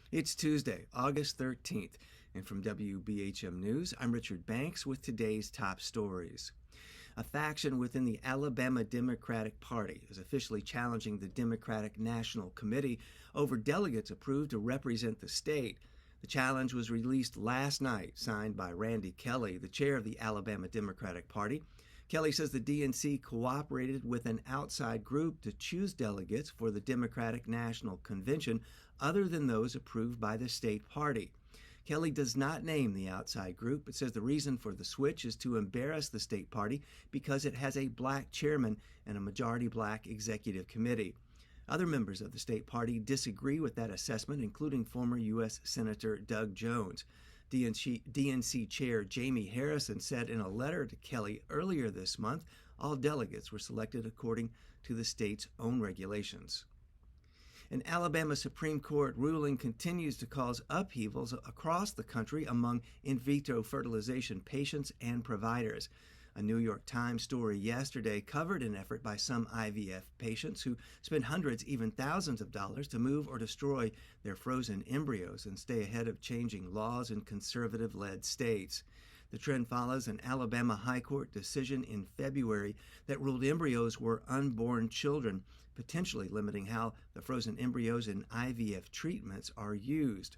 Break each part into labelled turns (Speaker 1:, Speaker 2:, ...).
Speaker 1: It's Tuesday, August 13th, and from WBHM News, I'm Richard Banks with today's top stories. A faction within the Alabama Democratic Party is officially challenging the Democratic National Committee over delegates approved to represent the state. The challenge was released last night, signed by Randy Kelly, the chair of the Alabama Democratic Party. Kelly says the DNC cooperated with an outside group to choose delegates for the Democratic National Convention other than those approved by the state party. Kelly does not name the outside group, but says the reason for the switch is to embarrass the state party because it has a black chairman and a majority black executive committee. Other members of the state party disagree with that assessment, including former U.S. Senator Doug Jones. DNC Chair Jamie Harrison said in a letter to Kelly earlier this month, all delegates were selected according to the state's own regulations. An Alabama Supreme Court ruling continues to cause upheavals across the country among in vitro fertilization patients and providers. A New York Times story yesterday covered an effort by some IVF patients who spend hundreds, even thousands of dollars to move or destroy their frozen embryos and stay ahead of changing laws in conservative-led states. The trend follows an Alabama High Court decision in February that ruled embryos were unborn children, potentially limiting how the frozen embryos in IVF treatments are used.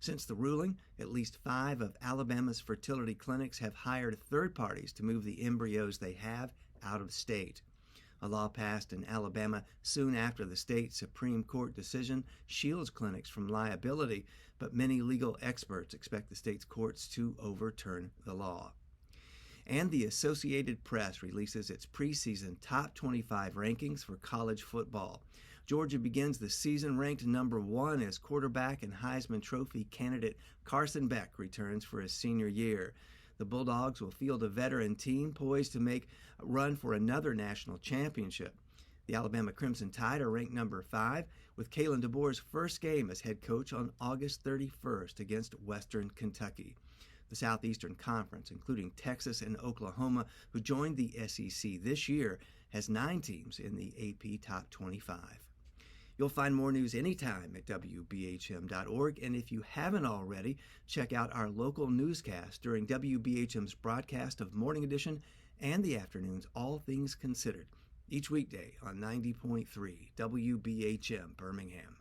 Speaker 1: Since the ruling, at least 5 of Alabama's fertility clinics have hired third parties to move the embryos they have out of state. A law passed in Alabama soon after the state Supreme Court decision shields clinics from liability, but many legal experts expect the state's courts to overturn the law. And the Associated Press releases its preseason top 25 rankings for college football. Georgia begins the season ranked number 1 as quarterback and Heisman Trophy candidate Carson Beck returns for his senior year. The Bulldogs will field a veteran team poised to make a run for another national championship. The Alabama Crimson Tide are ranked number 5, with Kalen DeBoer's first game as head coach on August 31st against Western Kentucky. The Southeastern Conference, including Texas and Oklahoma, who joined the SEC this year, has 9 teams in the AP Top 25. You'll find more news anytime at WBHM.org, and if you haven't already, check out our local newscast during WBHM's broadcast of Morning Edition and the afternoon's All Things Considered, each weekday on 90.3 WBHM Birmingham.